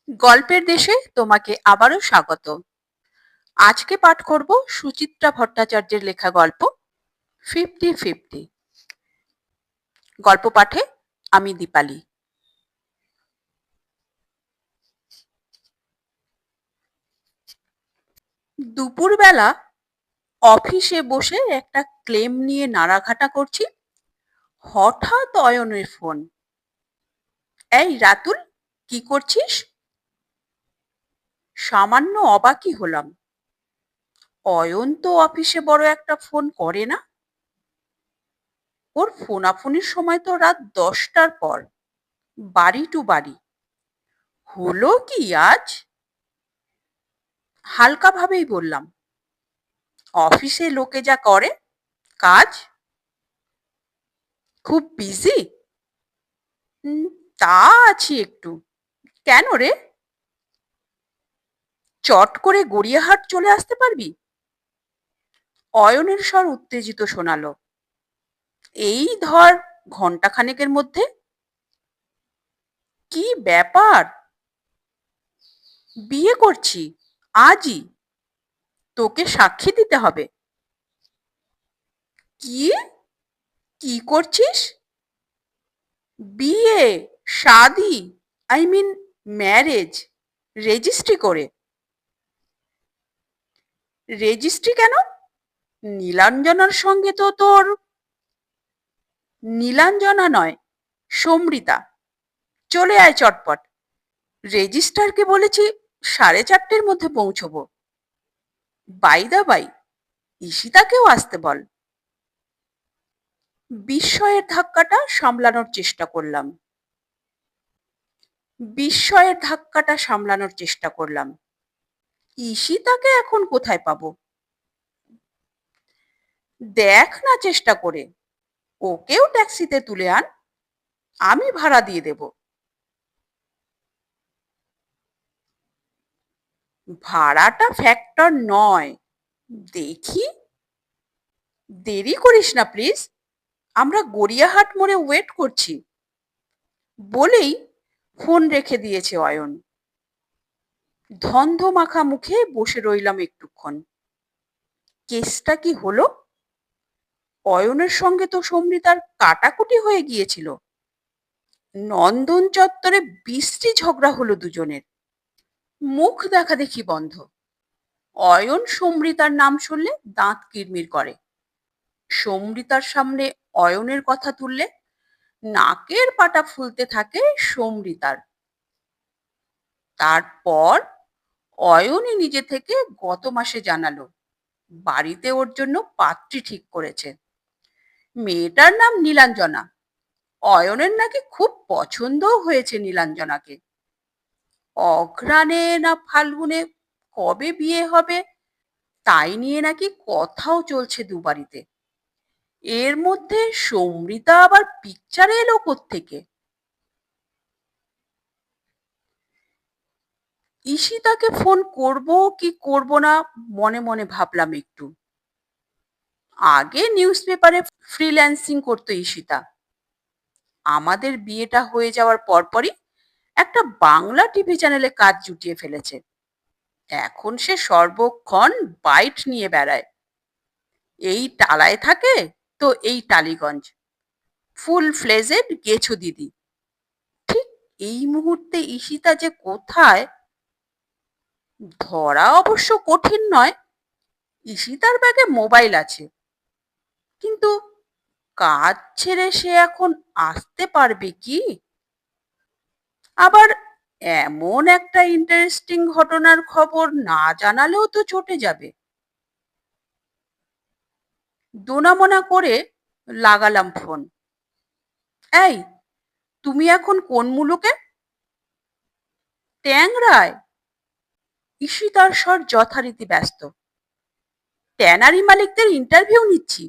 গল্পের দেশে তোমাকে আবারও স্বাগত। আজকে পাঠ করব সুচিত্রা ভট্টাচার্যের লেখা গল্প 50-50। গল্প পাঠে আমি দীপালি। দুপুরবেলা অফিসে বসে একটা ক্লেম নিয়ে নাড়াঘাটা করছি, হঠাৎ অয়নের ফোন। এই রাতুল, কি করছিস? সামান্য অবাকই হলাম। অয়ন তো অফিসে বড় একটা ফোন করে না। ওর ফোনাফোনির সময় তো রাত 10টার পর, বাড়ি টু বাড়ি। হলো কি আজ? হালকা ভাবেই বললাম, অফিসে লোকে যা করে কাজ। খুব বিজি? তা আছি একটু। কেন রে? চট করে গড়িয়াহাট চলে আসতে পারবি? অয়নের স্বর উত্তেজিত শোনালো। এই ধর ঘন্টাখানেকের মধ্যে। কি ব্যাপার? বিয়ে করছি আজই। তোকে সাক্ষী দিতে হবে। কি? কি করছিস? বিয়ে, শাদি, আই মিন ম্যারেজ, রেজিস্ট্রি করে। রেজিস্ট্রি কেন? নীলাঞ্জনার সঙ্গে তো তোর। নীলাঞ্জনা নয়, সমৃতা। চলে আয় চটপট। রেজিস্ট্রারকে বলেছি 4:30-র মধ্যে পৌঁছবো। বাই দা বাই, ঈশিতাকেও আসতে বল। বিস্ময়ের ধাক্কাটা সামলানোর চেষ্টা করলাম। ঈশিতাকে এখন কোথায় পাবো? দেখ না চেষ্টা করে। ওকেও ট্যাক্সিতে তুলে আন, আমি ভাড়া দিয়ে দেব। ভাড়াটা ফ্যাক্টর নয়। দেখি। দেরি করিস না প্লিজ, আমরা গড়িয়াহাট মোড়ে ওয়েট করছি। বলেই ফোন রেখে দিয়েছে অয়ন। ধন্ধ মাখা মুখে বসে রইলাম একটুক্ষণ। কেসটা কি হলো? অয়নের সঙ্গে তো সমৃতার কাটাকুটি হয়ে গিয়েছিল। নন্দন চত্বরে বিশ্রী ঝগড়া হলো দুজনের। মুখ দেখা দেখি বন্ধ। অয়ন সমৃতার নাম শুনলে দাঁত কিরমির করে। সমৃতার সামনে অয়নের কথা তুললে নাকের পাটা ফুলতে থাকে সমৃতার। তারপর অয়নই নিজে থেকে গত মাসে জানালো বাড়িতে ওর জন্য পাত্রী ঠিক করেছে। মেয়েটার নাম নীলাঞ্জনা। অয়নের নাকি খুব পছন্দও হয়েছে নীলাঞ্জনাকে। অঘ্রাণে না ফাল্গুনে কবে বিয়ে হবে তাই নিয়ে নাকি কথাও চলছে দুবাড়িতে। এর মধ্যে সমৃতা আবার পিকচারে এলো কোত্থেকে? ঈশিতাকে ফোন করব কি করব না মনে মনে ভাবলাম একটু। আগে নিউজ পেপারে ফ্রিল্যান্সিং করতো ঈশিতা। আমাদের বিয়েটা হয়ে যাওয়ার পরপরই একটা বাংলা টিভি চ্যানেলে কাজ জুটিয়ে ফেলেছে। এখন সে সর্বক্ষণ বাইট নিয়ে বেড়ায়। এই টালায় থাকে তো এই টালিগঞ্জ। ফুল ফ্লেজেড গেছো দিদি। ঠিক এই মুহূর্তে ঈশিতা যে কোথায় ধরা অবশ্য কঠিন নয়। ঈশিতার ব্যাগে মোবাইল আছে, কিন্তু কাজ ছেড়ে সে এখন আসতে পারবে কি? আবার এমন একটা ইন্টারেস্টিং ঘটনার খবর না জানালেও তো চটে যাবে। দোনামোনা করে লাগালাম ফোন। এই, তুমি এখন কোন মুলুকে? ট্যাংরায়? ঈশিতার স্বর যথারীতি ব্যস্ত। ট্যানারি মালিকদের ইন্টারভিউ নিচ্ছি।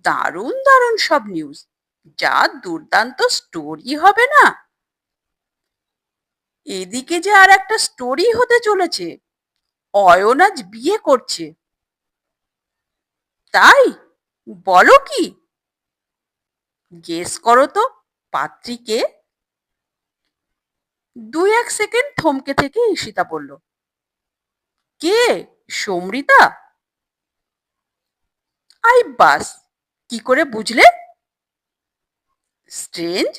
দারুণ দারুণ সব নিউজ। যা দুর্দান্ত স্টোরি হবে না? এদিকে যে আর একটা স্টোরি হতে চলেছে। অয়ন আজ বিয়ে করছে। তাই? বলো কি? গেস করো তো, পাত্রী কে? 2-1 সেকেন্ড থমকে থেকে ঈশিতা বলল, কে? সমৃতা? আই বাস, কি করে বুঝলে? স্ট্রেঞ্জ,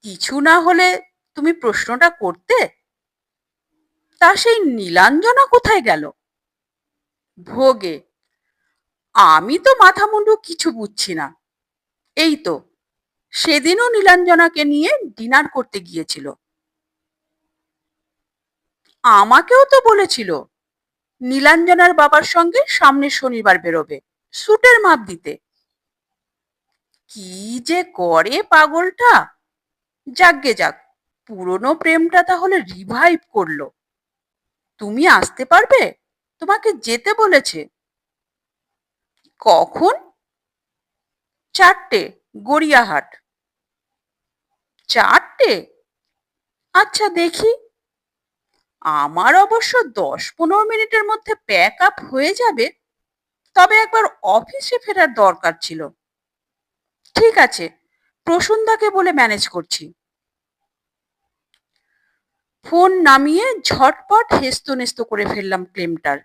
কিছু না হলে তুমি প্রশ্নটা করতে। তা সেই নীলাঞ্জনা কোথায় গেল? ভোগে, আমি তো মাথা মুন্ডু কিছু বুঝছি না। এই তো, সেদিনও নীলাঞ্জনাকে নিয়ে ডিনার করতে গিয়েছিল। আমাকেও তো বলেছিল নীলাঞ্জনার বাবার সঙ্গে সামনের শনিবার বেরোবে, স্যুটের মাপ দিতে। কি যে করে পাগলটা! যাকগে যাক, পুরনো প্রেমটা তাহলে রিভাইভ করলো। তুমি আসতে পারবে? তোমাকে যেতে বলেছে। কখন? 4টে, গড়িয়াহাট। 4টে? আচ্ছা দেখি। আমার অবশ্য 10-15 মিনিটের মধ্যে প্যাক আপ হয়ে যাবে, তবে একবার অফিসে ফেরার দরকার ছিল। ঠিক আছে, প্রসূনদাকে বলে ম্যানেজ করছি। ফোন নামিয়ে ঝটপট হেস্তনেস্ত করে ফেললাম ক্লেমটার।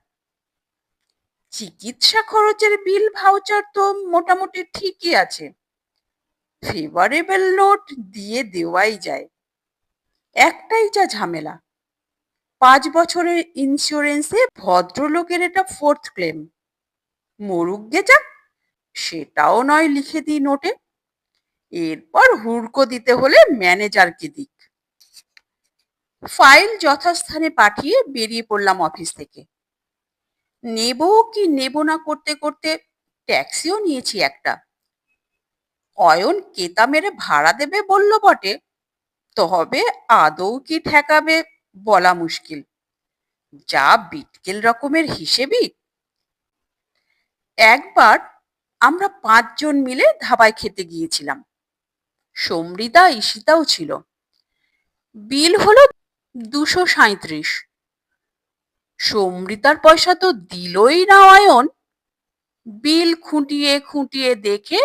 চিকিৎসা খরচের বিল ভাউচার তো মোটামুটি ঠিকই আছে, ফেভারেবল নোট দিয়ে দেওয়াই যায়। একটাই যা ঝামেলা, 5 বছরের ইন্স্যুরেন্সে ভদ্রলোকের এটা 4th ক্লেম। মরুগ্গে যাক, সেটাও নয় লিখে দিই নোটে। এরপর হুড়কো দিতে হলে ম্যানেজারকে দিক। ফাইল যথাস্থানে পাঠিয়ে বেরিয়ে পড়লাম অফিস থেকে। নেব কি নেব না করতে করতে ট্যাক্সিও নিয়েছি একটা। অয়ন কেতা মেরে ভাড়া দেবে বলল বটে, তবে আদৌ কি ঠেকাবে বলা মুশকিল। যা বিটকেল রকমের হিসেবি। একবার আমরা 5 জন মিলে ধাবায় খেতে গিয়েছিলাম। সমৃতা ঈশিতাও ছিল। বিল হলো 237। সমৃতার পয়সা তো দিলই না অয়ন। বিল খুঁটিয়ে খুঁটিয়ে দেখে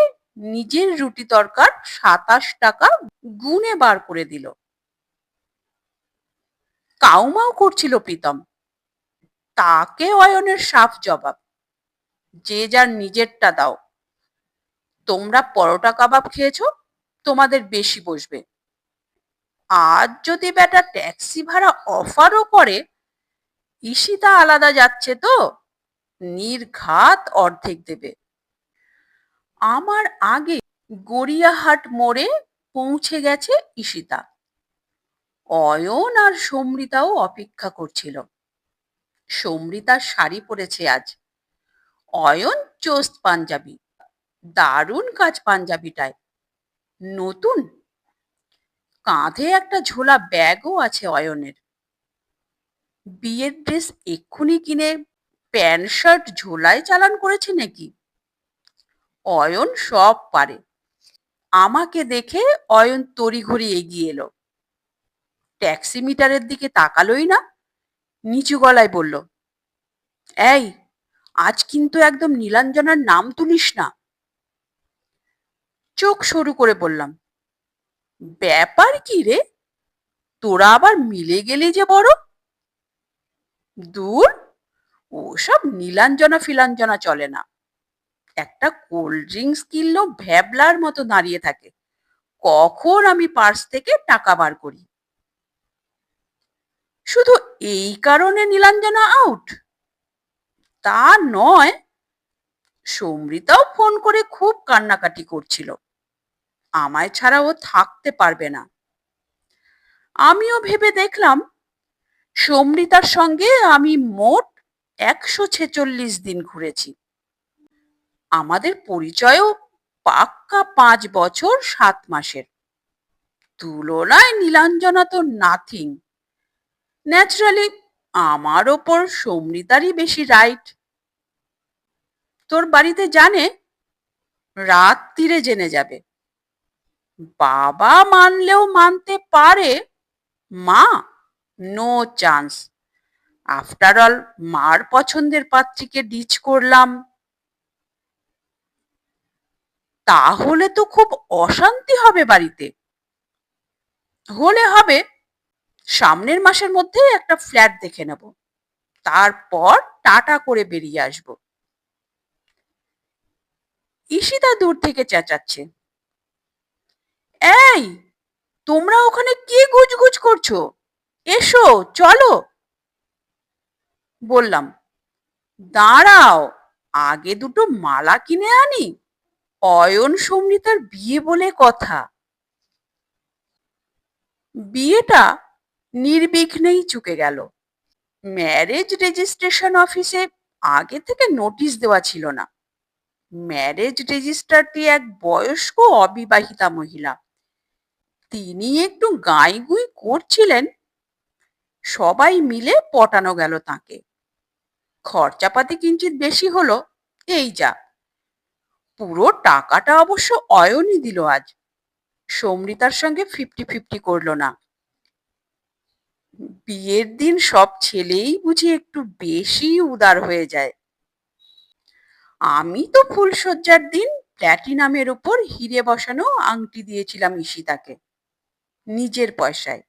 নিজের রুটি তরকার 27 টাকা গুনে বার করে দিল। কাউমাউ করছিল প্রীতম। তাকে অয়নের সাফ জবাব, যে যার নিজেরটা দাও। তোমরা পরোটা কাবাব খেয়েছো, তোমাদের বেশি বসবে। আজ যদি বেটা ট্যাক্সি ভাড়া অফারও করে, ঈশিতা আলাদা যাচ্ছে তো, নির্ঘাত অর্ধেক দেবে। আমার আগে গড়িয়াহাট মোড়ে পৌঁছে গেছে ঈশিতা। অয়ন আর সমৃতাও অপেক্ষা করছিল। সমৃতার শাড়ি পরেছে আজ, অয়ন চোস্ত পাঞ্জাবি। দারুণ কাজ পাঞ্জাবিটায়, নতুন। কাঁধে একটা ঝোলা ব্যাগও আছে অয়নের। বিয়ের ড্রেস এক্ষুনি কিনে প্যান্ট শার্ট ঝোলায় চালান করেছে নাকি? অয়ন সব পারে। আমাকে দেখে অয়ন তড়িঘড়ি এগিয়ে এলো। ট্যাক্সি মিটারের দিকে তাকালোই না, নিচু গলায় বলল, এই, আজ কিন্তু একদম নীলাঞ্জনার নাম তুলিস না। চোখ সরু করে বললাম, ব্যাপার কি রে, তোরা আবার মিলে গেলি যে বড়। দূর, ওসব নীলাঞ্জনা ফিলাঞ্জনা চলে না। একটা কোল্ড ড্রিঙ্কস কিনলেও ভ্যাবলার মতো দাঁড়িয়ে থাকে কখন আমি পার্স থেকে টাকা বার করি। শুধু এই কারণে নীলাঞ্জনা আউট তা নয়। সমৃতাও ফোন করে খুব কান্নাকাটি করছিল, আমায় ছাড়া ও থাকতে পারবে না। আমিও ভেবে দেখলাম, সমৃতার সঙ্গে আমি মোট 146 দিন ঘুরেছি। আমাদের পরিচয়ও পাক্কা 5 বছর 7 মাসের। তুলনায় নীলাঞ্জনা তো নাথিং। ন্যাচারালি আমার ওপর সমৃতারই বেশি রাইট। তোর বাড়িতে জানে? রাত্তিরে জেনে যাবে। বাবা মানলেও মানতে পারে, মা নো চান্স। আফটার অল মার পছন্দের পাত্রীকে ডিচ করলাম। তাহলে তো খুব অশান্তি হবে বাড়িতে। হলে হবে, সামনের মাসের মধ্যে একটা ফ্ল্যাট দেখে নেব, তারপর টাটা করে বেরিয়ে আসব। ঈশিতা দূর থেকে চেঁচাচ্ছে, এই, তোমরা ওখানে কি গুজগুজ করছো? এসো, চলো। বললাম, দাঁড়াও, আগে দুটো মালা কিনে আনি, অয়ন সমৃতার বিয়ে বলে কথা। বিয়েটা নির্বিঘ্নেই চুকে গেল। ম্যারেজ রেজিস্ট্রেশন অফিসে আগে থেকে নোটিশ দেওয়া ছিল না। ম্যারেজ রেজিস্ট্রারটি এক বয়স্ক অবিবাহিতা মহিলা। তিনি একটু গাঁইগুঁই করছিলেন। সবাই মিলে পটানো গেল তাকে। খরচাপাতি কিঞ্চিত বেশি হলো, এই যা। পুরো টাকাটা অবশ্য অয়নই দিল আজ। সমৃতার সঙ্গে 50-50 করলো না। বিয়ের দিন সব ছেলেই বুঝি একটু বেশি উদার হয়ে যায়। আমি তো ফুলশয্যার দিন প্ল্যাটিনামের উপর হিরে বসানো আংটি দিয়েছিলাম ঈশিতাকে, নিজের পয়সায়।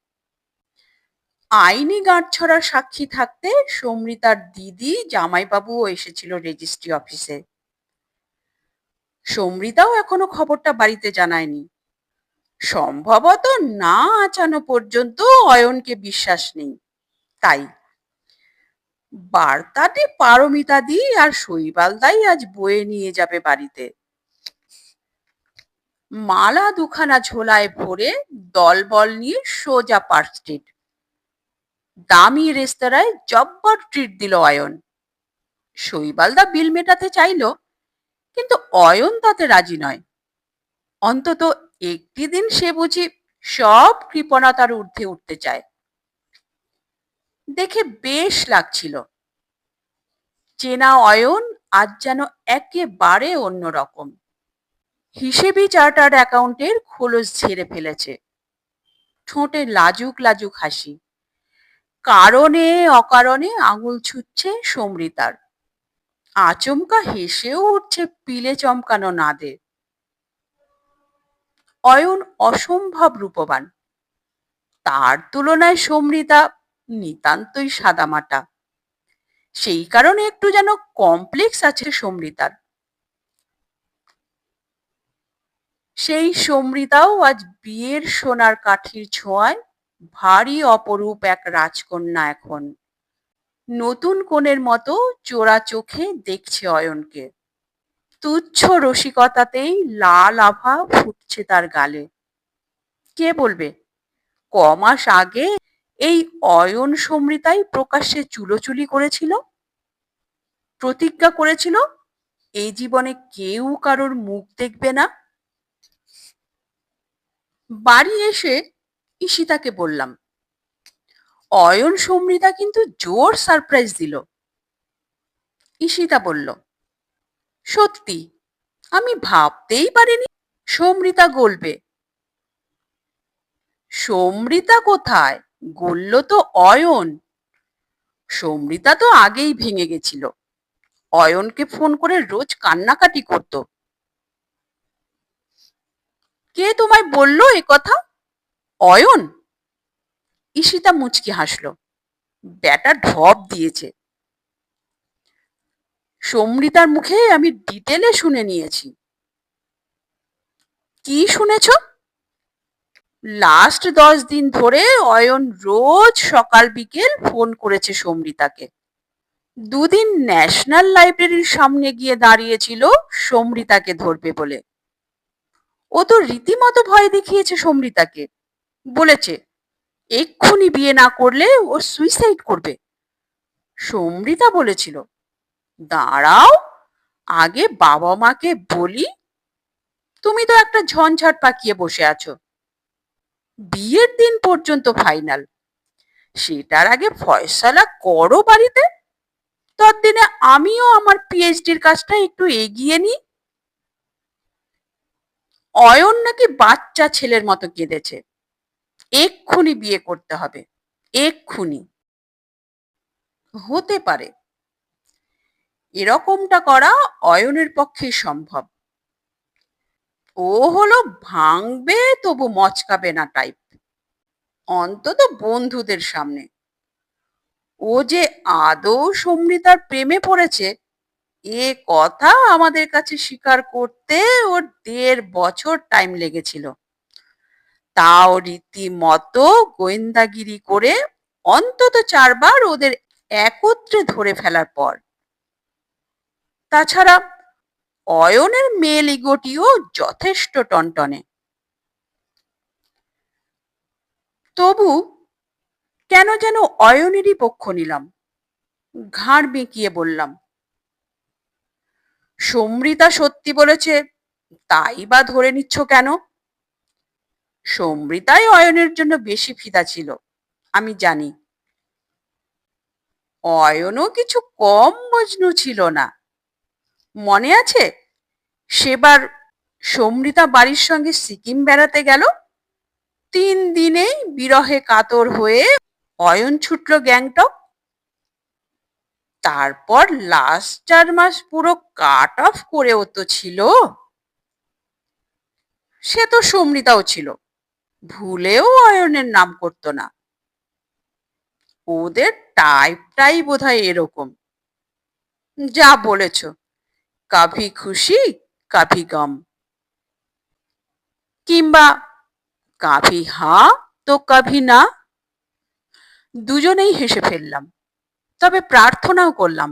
আইনি গাঁটছড়ার সাক্ষী থাকতে সমৃতার দিদি জামাইবাবুও এসেছিল রেজিস্ট্রি অফিসে। সমৃতাও এখনো খবরটা বাড়িতে জানায়নি। সম্ভবত না আচানো পর্যন্ত অয়নকে বিশ্বাস নেই, তাই। বার্তাটি পারমিতা দি আর শৈবালদাই আজ বয়ে নিয়ে যাবে বাড়িতে। মালা দুখানা ঝোলায় ভরে দলবল নিয়ে সোজা পার্ক স্ট্রিট। দামি রেস্তোরাঁয় জব্বর ট্রিট দিল অয়ন। শৈবালদা বিল মেটাতে চাইল, কিন্তু অয়ন তাতে রাজি নয়। অন্তত একটি দিন সে বুঝি সব কৃপণতার ঊর্ধ্বে উঠতে চায়। দেখে বেশ লাগছিল। চেনা অয়ন আজ যেন একেবারে অন্যরকম। হিসেবি চার্টার্ড অ্যাকাউন্টের খোলস ঝেড়ে ফেলেছে। ঠোঁটে লাজুক লাজুক হাসি। কারণে অকারণে আঙুল ছুটছে সমৃতার। আচমকা হেসেও উঠছে পিলে চমকানো নাদে। অয়ন অসম্ভব রূপবান। তার তুলনায় সমৃতা নিতান্তই সাদামাটা। সেই কারণে একটু যেন কমপ্লেক্স আছে সমৃতার। সেই সমৃতাও আজ বিয়ের সোনার কাঠির ছোঁয়ায় ভারী অপরূপ এক রাজকন্যা এখন। নতুন কনের মতো চোরা চোখে দেখছে অয়নকে। তুচ্ছ রসিকতাতেই লাল আভা ফুটছে তার গালে। কে বলবে, কমাস আগে এই অয়ন সমৃতাই প্রকাশ্যে চুলোচুলি করেছিল, প্রতিজ্ঞা করেছিল এই জীবনে কেউ কারোর মুখ দেখবে না। বাড়ি এসে ঈশিতাকে বললাম, অয়ন সমৃতা কিন্তু জোর সারপ্রাইজ দিল। ঈশিতা বলল, সত্যি, আমি ভাবতেই পারিনি সমৃতা গলবে। সমৃতা কোথায়, গলল তো অয়ন। সমৃতা তো আগেই ভেঙে গেছিল। অয়নকে ফোন করে রোজ কান্নাকাটি করত। কে তোমায় বলল এ কথা? অয়ন? ঈশিতা মুচকি হাসল। ব্যাটা ঢপ দিয়েছে। সমৃতার মুখে আমি ডিটেলে শুনে নিয়েছি। কি শুনেছ? লাস্ট 10 দিন ধরে অয়ন রোজ সকাল বিকেল ফোন করেছে সমৃতাকে। দুদিন ন্যাশনাল লাইব্রেরির সামনে গিয়ে দাঁড়িয়েছিল সমৃতাকে ধরবে বলে। ও তো রীতিমতো ভয় দেখিয়েছে সমৃতাকে। বলেছে এক্ষুনি বিয়ে না করলে ও সুইসাইড করবে। সমৃতা বলেছিল, দাঁড়াও, আগে বাবা মাকে বলি। তুমি তো একটা ঝঞ্ঝাট পাকিয়ে বসে আছো। বিয়ের দিন পর্যন্ত ফাইনাল, সেটার আগে ফয়সালা করো বাড়িতে। ততদিনে আমিও আমার পিএইচডির কাজটা একটু এগিয়ে নিই। অয়ন নাকি বাচ্চা ছেলের মতো কেঁদেছে। এক্ষুনি বিয়ে করতে হবে, এক্ষুনি। হতে পারে এরকমটা করা অয়নের পক্ষে সম্ভব। ও হলো ভাঙবে তবু মচকাবে না টাইপ। অন্তত বন্ধুদের সামনে। ও যে আদৌ সমৃতার প্রেমে পড়েছে এ কথা আমাদের কাছে স্বীকার করতে ওর ১.৫ বছর টাইম লেগেছিল। তাও রীতিমতো গোয়েন্দাগিরি করে অন্তত ৪ বার ওদের একত্রে ধরে ফেলার পর। তাছাড়া অয়নের মেল ইগোটিও যথেষ্ট টনটনে। তবু কেন যেন অয়নেরই পক্ষ নিলাম। ঘাড় বেঁকিয়ে বললাম, সমৃতা সত্যি বলেছে তাই বা ধরে নিচ্ছ কেন? সমৃতাই অয়নের জন্য বেশি ফিদা ছিল, আমি জানি। অয়নও কিছু কম মজনু ছিল না। মনে আছে সেবার সমৃতা বাড়ির সঙ্গে সিকিম বেড়াতে গেল, ৩ দিনেই বিরহে কাতর হয়ে অয়ন ছুটল গ্যাংটক। তারপর লাস্ট ৪ মাস পুরো কাট অফ করেও তো ছিল। সে তো সমৃতাও ছিল, ভুলেও অয়নের নাম করতো না। ওদের টাইপটাই বোধহয় এরকম। যা বলেছ, কাভি খুশি কাভি গম, কিংবা কাভি হা তো কাভি না। দুজনেই হেসে ফেললাম, তবে প্রার্থনাও করলাম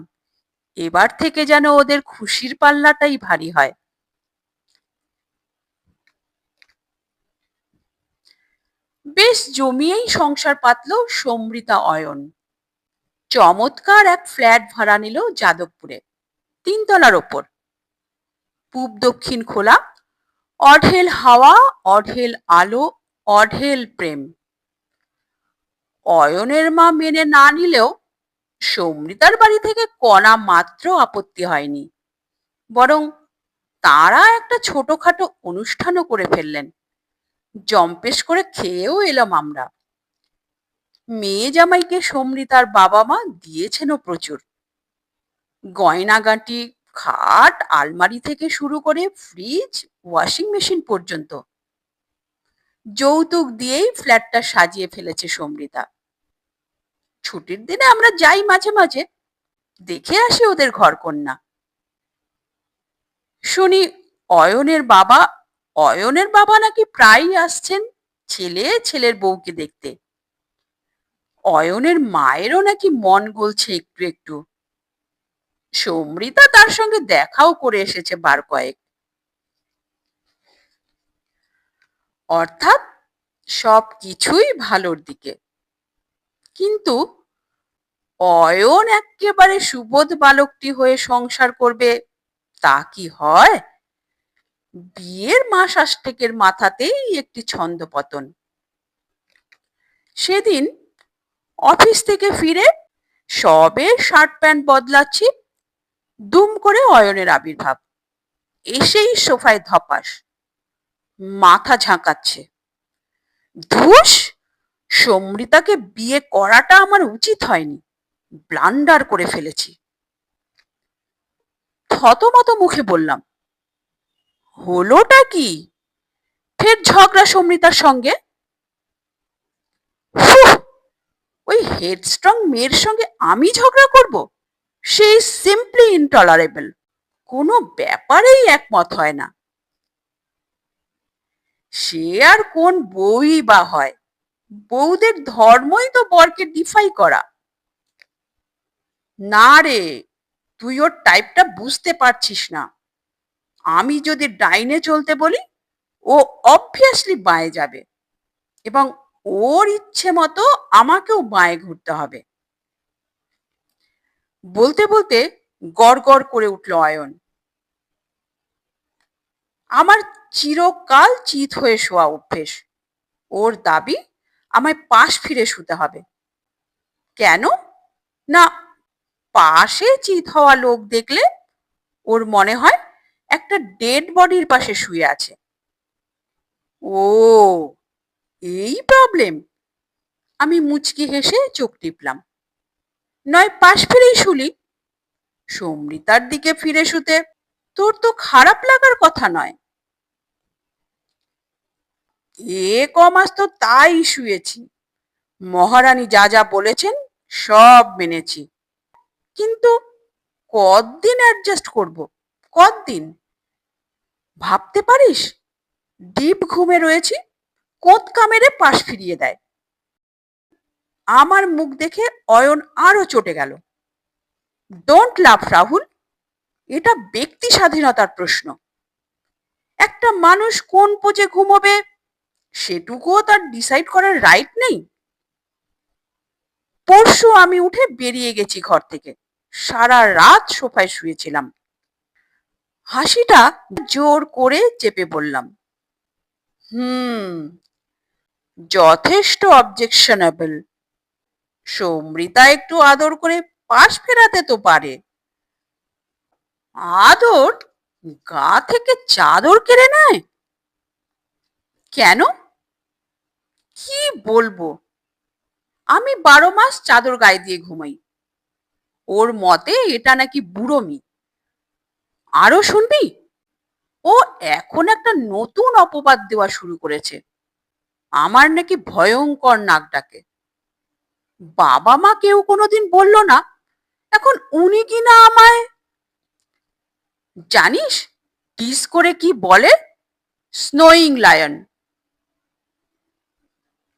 এবার থেকে যেন ওদের খুশির পাল্লাটাই ভারী হয়। বেশ জমিয়েই সংসার পাতল সমৃতা অয়ন। চমৎকার এক ফ্ল্যাট ভাড়া নিল যাদবপুরে, ৩ তলার ওপর। পূব দক্ষিণ খোলা, অঢেল হাওয়া, অঢেল আলো, অঢেল প্রেম। অয়নের মা মেনে না নিলেও সমৃতার বাড়ি থেকে কণা মাত্র আপত্তি হয়নি। বরং তারা একটা ছোটখাটো অনুষ্ঠানও করে ফেললেন। জম্পেশ করে খেয়েও এলাম আমরা। মেয়ে জামাইকে সমৃতার বাবা মা দিয়েছেনও প্রচুর। গয়নাগাটি, খাট, আলমারি থেকে শুরু করে ফ্রিজ, ওয়াশিং মেশিন পর্যন্ত যৌতুক দিয়েই ফ্ল্যাটটা সাজিয়ে ফেলেছে সমৃতা। ছুটির দিনে আমরা যাই মাঝে মাঝে, দেখে আসি ওদের ঘরকন্না। শুনি অয়নের বাবা নাকি প্রায়ই আসছেন ছেলের বউকে দেখতে। অয়নের মায়েরও নাকি মন গলছে একটু একটু। সমৃতা তার সঙ্গে দেখাও করে এসেছে বার কয়েক। অর্থাৎ সবকিছুই ভালোর দিকে। কিন্তু অয়ন একেবারে সুবোধ বালকটি হয়ে সংসার করবে তা কি হয়? বিয়ের মাস আষ্টেকের মাথাতেই একটি ছন্দপতন। সেদিন অফিস থেকে ফিরে সবে শার্ট প্যান্ট বদলাচ্ছি, দুম করে অয়নের আবির্ভাব। এসেই সোফায় ধপাস, মাথা ঝাঁকাচ্ছে। ধুস, সমৃতাকে বিয়ে করাটা আমার উচিত হয়নি, ব্লান্ডার করে ফেলেছি। থতমত মুখে বললাম, হলোটা কি? ফের ঝগড়া সমৃতার সঙ্গে? হুঁ, ওই হেডস্ট্রং মেয়ের সঙ্গে আমি ঝগড়া করব? সে ইজ সিম্পলি ইনটলারেবল। কোনো ব্যাপারেই একমত হয় না। সে আর কোন বউই বা হয়? বউদের ধর্মই তো বরকে ডিফাই করা। না রে, তুই ওর টাইপটা বুঝতে পারছিস না। আমি যদি ডাইনে চলতে বলি ও অবভিয়াসলি বাঁয়ে যাবে, এবং ওর ইচ্ছে মতো আমাকেও বাঁয়ে ঘুরতে হবে। বলতে বলতে গড় গড় করে উঠল অয়ন। আমার চিরকাল চিত হয়ে শোয়া অভ্যেস। ওর দাবি আমায় পাশ ফিরে শুতে হবে। কেন না, পাশে চিত হওয়া লোক দেখলে ওর মনে হয় একটা ডেড বডির পাশে শুয়ে আছে। ও, এই প্রবলেম। আমি মুচকি হেসে চোখ টিপলাম। নয় পাশ ফিরেই শুলি। সমৃতার দিকে ফিরে শুতে তোর তো খারাপ লাগার কথা নয়। এ কমাস তো তাই শুয়েছি, মহারানী যা যা বলেছেন সব মেনেছি, কিন্তু কতদিন অ্যাডজাস্ট করব? কতদিন? ভাবতে পারিস, ডিপ ঘুমে রয়েছি, কোঁৎকা মেরে পাশ ফিরিয়ে দেয়। আমার মুখ দেখে অয়ন আরো চটে গেল। ডোন্ট লাভ রাহুল, এটা ব্যক্তি স্বাধীনতার প্রশ্ন। একটা মানুষ কোন পোজে ঘুমোবে সেটুকুও তার ডিসাইড করার রাইট নেই? পরশু আমি উঠে বেরিয়ে গেছি ঘর থেকে, সারা রাত সোফায় শুয়েছিলাম। হাসিটা জোর করে চেপে বললাম, হুম, যথেষ্ট অবজেকশনেবল। সমৃতা একটু আদর করে পাশ ফেরাতে তো পারে। আদর? গা থেকে চাদর কেড়ে নেয়? কেন? কি বলবো? আমি 12 মাস চাদর গায়ে দিয়ে ঘুমাই। ওর মতে এটা নাকি বুড়োমি। আরো শুনবি? ও এখন একটা নতুন অপবাদ দেওয়া শুরু করেছে। আমার নাকি ভয়ঙ্কর নাক ডাকে। বাবা মা কেউ কোনোদিন বলল না, এখন উনি কি না আমায়। জানিস টিস করে কি বলে? Snowing lion.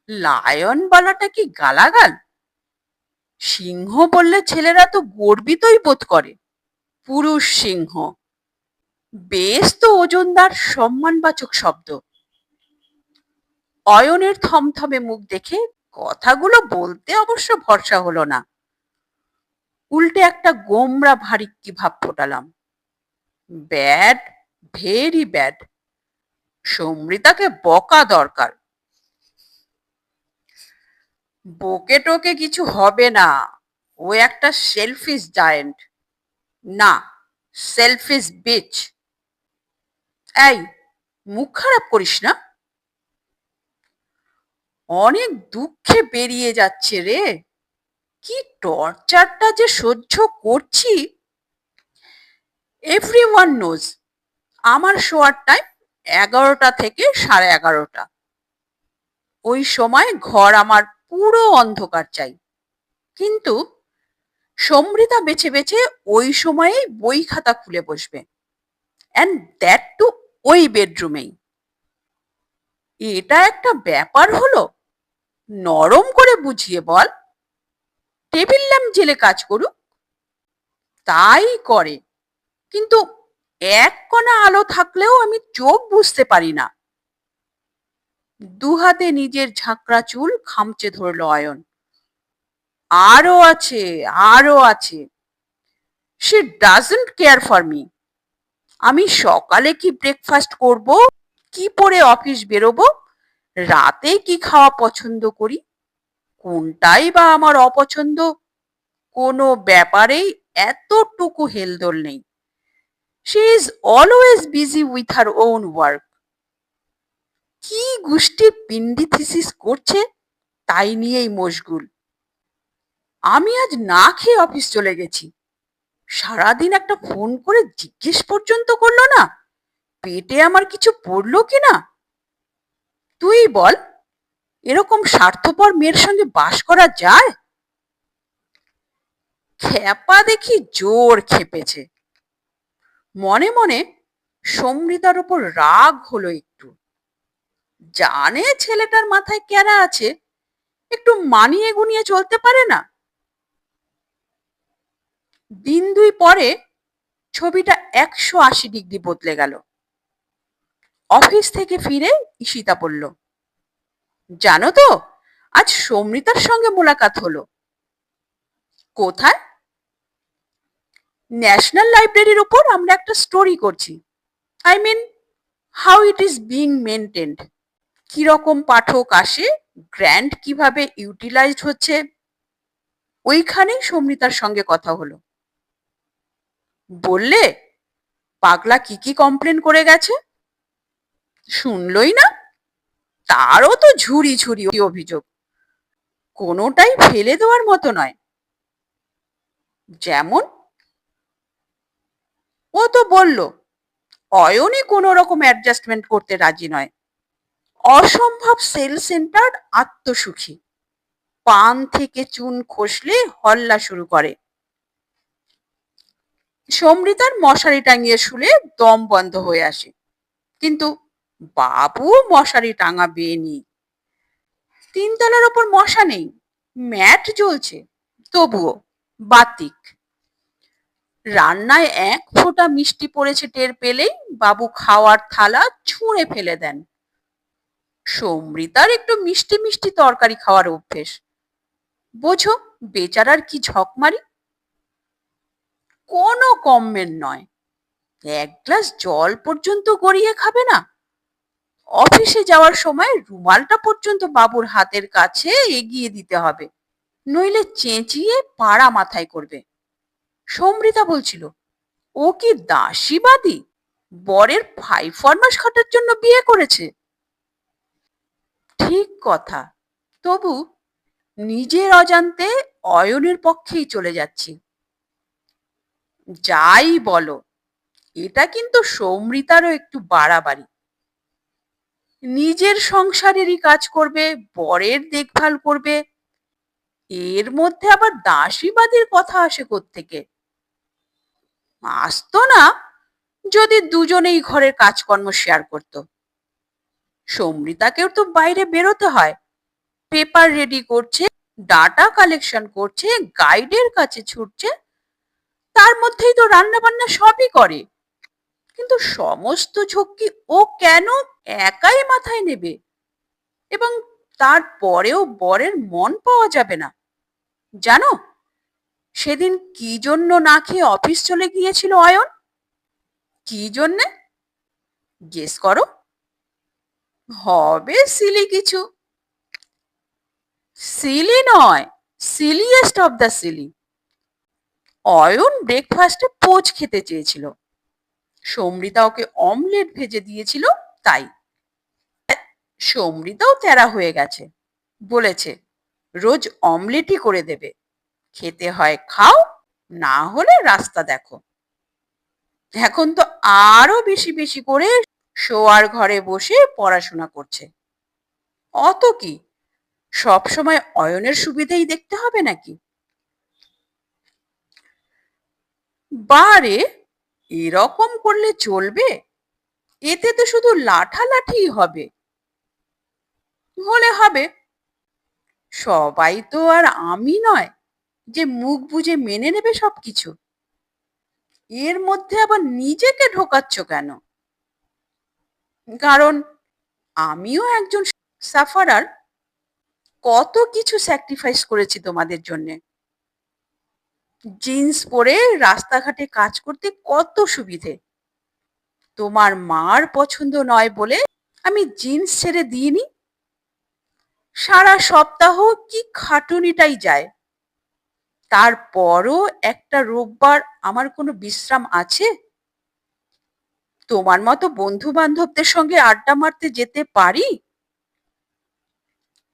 লায়ন বলাটা কি গালাগাল? সিংহ বললে ছেলেরা তো গর্বিতই বোধ করে। পুরুষ সিংহ বেশ তো ওজনদার সম্মানবাচক শব্দ। অয়নের থমথমে মুখ দেখে কথাগুলো বলতে অবশ্য ভরসা হলো না। উল্টে একটা গোমরা ভারিক্কি ভাব ফোটালাম। Bad, very bad. সমৃতাকে বকা দরকার। বকে টোকে কিছু হবে না, ও একটা সেলফিশ জায়েন্ট। না, সেলফিশ বিচ। এই, মুখ খারাপ করিস না। অনেক দুঃখে বেরিয়ে যাচ্ছে রে। কি টর্চারটা যে সহ্য করছি। এভরিওয়ান নোজ আমার শোয়ার টাইম 11টা থেকে 11:30। ওই সময় ঘর আমার পুরো অন্ধকার চাই। কিন্তু সমৃতা বেছে বেছে ওই সময়েই বই খাতা খুলে বসবে, অ্যান্ড দ্যাট টু ওই বেডরুমেই। এটা একটা ব্যাপার হলো? নরম করে বুঝিয়ে বল। টেবিল ল্যাম্প জেলে কাজ করুক। তাই করে, কিন্তু এক কণা আলো থাকলেও আমি চোখ বুঝতে পারি না। দুহাতে নিজের ঝাঁকড়া চুল খামচে ধরল অয়ন। আরো আছে, আরো আছে। সে ডাজন্ট কেয়ার ফর মি। আমি সকালে কি ব্রেকফাস্ট করব, কি পরে অফিস বেরোবো, রাতে কি খাওয়া পছন্দ করি, কোনটাই বা আমার অপছন্দ, কোনো ব্যাপারেই এতটুকু হেলদোল নেই। She is always busy with her own work. কি গুষ্টি পিন্ডি থিসিস করছে তাই নিয়েই মশগুল। আমি আজ না খেয়ে অফিস চলে গেছি। সারাদিন একটা ফোন করে জিজ্ঞেস পর্যন্ত করলো না পেটে আমার কিছু পড়লো কিনা। তুই বল, এরকম স্বার্থপর মেয়ের সঙ্গে বাস করা যায়? খ্যাপা দেখি জোর খেপেছে। মনে মনে সমৃতার উপর রাগ হলো একটু। জানে ছেলেটার মাথায় ক্যারা আছে, একটু মানিয়ে গুনিয়ে চলতে পারে না। দিন দুই পরে ছবিটা 180 ডিগ্রি বদলে গেল। অফিস থেকে ফিরে ঈশিতা বলল, জানো তো, আজ সমৃতার সঙ্গে মোলাকাত হলো। কোথায়? ন্যাশনাল লাইব্রেরির উপর আমরা একটা স্টোরি করছি। I mean, how it is being maintained. কিরকম পাঠক আসে, গ্র্যান্ড কিভাবে ইউটিলাইজড হচ্ছে। ওইখানেই সমৃতার সঙ্গে কথা হলো। বললে পাগলা কি কি কমপ্লেন করে গেছে। শুনলই না? তারও তো ঝুড়ি ঝুড়ি অভিযোগ, কোনোটাই ফেলে দেওয়ার মতো নয়। যেমন? ও তো বলল অয়নই কোনো রকম অ্যাডজাস্টমেন্ট করতে রাজি নয়। অসম্ভব সেল সেন্টার্ড, আত্মসুখী। পান থেকে চুন খসলে হল্লা শুরু করে। সমৃতার মশারি টাঙিয়ে শুলে দম বন্ধ হয়ে আসে, কিন্তু বাবু মশারি টাঙাবেনি। তিনতলার ওপর মশা নেই, ম্যাট জ্বলছে, তবুও বাতিক। রান্নায় এক ফোঁটা মিষ্টি পড়েছে টের পেলেই বাবু খাওয়ার থালা ছুঁড়ে ফেলে দেন। সমৃতার একটু মিষ্টি মিষ্টি তরকারি খাওয়ার অভ্যেস, বোঝো বেচারার কি ঝকমারি। কোনো কমের নয়, এক গ্লাস জল পর্যন্ত গড়িয়ে খাবে না। অফিসে যাওয়ার সময় রুমালটা পর্যন্ত বাবুর হাতের কাছে এগিয়ে দিতে হবে, নইলে চেঁচিয়ে পাড়া মাথায় করবে। সমৃতা বলছিল, ও কি দাসীবাদী, বরের ফাই ফরমাস খাটার জন্য বিয়ে করেছে। ঠিক কথা, তবু নিজের অজান্তে অয়নের পক্ষেই চলে যাচ্ছি। যাই বলো, এটা কিন্তু সমৃতারও একটু বাড়াবাড়ি। নিজের সংসারেরই কাজ করবে, বরের দেখভাল করবে, এর মধ্যে আবার দাসীবাদীর কথা আসে কোত্থেকে? আসতো না যদি দুজনেই ঘরের কাজকর্ম শেয়ার করত। সমৃতাকেও তো বাইরে বেরোতে হয়, পেপার রেডি করছে, ডাটা কালেকশন করছে, গাইডের কাছে ছুটছে, তার মধ্যেই তো রান্না বান্না সবই করে। কিন্তু সমস্ত ঝক্কি ও কেন একাই মাথায় নেবে? এবং তারপরেও বরের মন পাওয়া যাবে না। জানো, সেদিন কি জন্য না খেয়ে অফিস চলে গিয়েছিল অয়ন? কি জন্যে? গেস করো। হবে সিলি কিছু। সিলি নয়, সিলিয়েস্ট অফ দ্য সিলি। অয়ন ব্রেকফাস্টে পোচ খেতে চেয়েছিল, সমৃতা ওকে অমলেট ভেজে দিয়েছিল, তাই। সমৃতাও তেরা হয়ে গেছে, বলেছে রোজ অমলেটই করে দেবে, খেতে হয় খাও, না হলে রাস্তা দেখো। এখন তো আরো বেশি বেশি করে শোয়ার ঘরে বসে পড়াশোনা করছে। অত কি সব সময় অয়নের সুবিধেই দেখতে হবে নাকি? বারে, এরকম করলে চলবে? এতে তো শুধু লাঠালাঠিই হবে। হলে হবে, সবাই তো আর আমি নয় যে মুখ বুজে মেনে নেবে সবকিছু। এর মধ্যে আবার নিজেকে ঢোকাচ্ছ কেন? কারণ আমিও একজন সাফারার, কত কিছু স্যাক্রিফাইস করেছি তোমাদের জন্য। জিন্স পরে রাস্তাঘাটে কাজ করতে কত সুবিধে। তোমার মার পছন্দ নয় বলে আমি জিন্স ছেড়ে দিইনি। সারা সপ্তাহ কি খাটুনিটাই যায়, তারপরও একটা রোববার আমার কোনো বিশ্রাম আছে? তোমার মতো বন্ধু বান্ধবদের সঙ্গে আড্ডা মারতে যেতে পারি?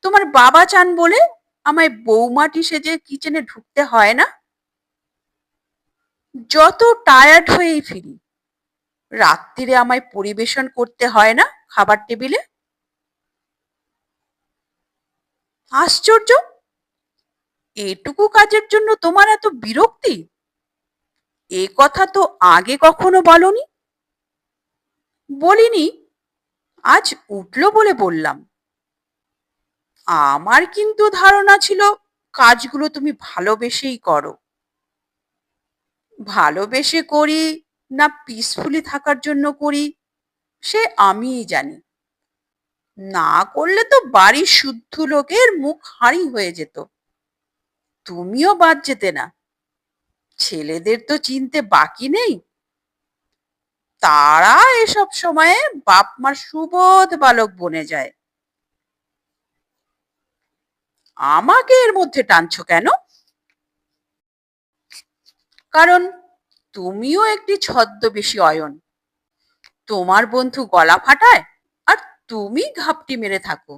তোমার বাবা চান বলে আমায় বৌমাটি সেজে কিচেনে ঢুকতে হয় না। যত টায়ার্ড হয়েই ফিরি, রাত্রিরে আমায় পরিবেশন করতে হয় না খাবার টেবিলে। আশ্চর্য, এটুকু কাজের জন্য তোমার এত বিরক্তি? এ কথা তো আগে কখনো বলনি। বলিনি, আজ উঠলো বলে বললাম। আমার কিন্তু ধারণা ছিল কাজগুলো তুমি ভালোবেসেই করো। ভালোবেসে করি না পিসফুলি থাকার জন্য করি, সে আমিই জানি। না করলে তো বাড়ির শুদ্ধ লোকের মুখ হাঁড়ি হয়ে যেত, তুমিও বাদ যেতে না। ছেলেদের তো চিনতে বাকি নেই, তারা এসব সময়ে বাপ মার সুবোধ বালক বনে যায়। আমাকে এর মধ্যে টানছো কেন? কারণ তুমিও একটি ছদ্মবেশী অয়ন। তোমার বন্ধু গলা ফাটায় আর তুমি ঘাপটি মেরে থাকো।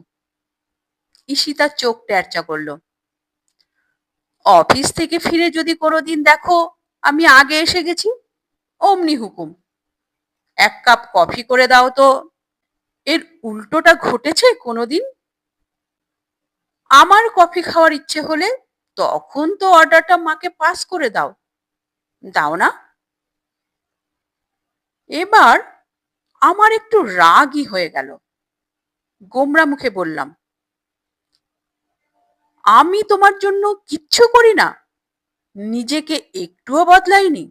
ঈশিতা চোখ টেরচা করলো। অফিস থেকে ফিরে যদি কোনোদিন দেখো আমি আগে এসে গেছি, অমনি হুকুম, এক কাপ কফি করে দাও তো। এর উল্টোটা ঘটেছে কোনোদিন? আমার কফি খাওয়ার ইচ্ছে হলে তখন তো অর্ডারটা মাকে পাস করে দাও, দাও না? এবার আমার একটু রাগই হয়ে গেল। গোমরা মুখে বললাম, আমি তোমার জন্য কিচ্ছু করি না? নিজেকে একটুও বদলাইনি?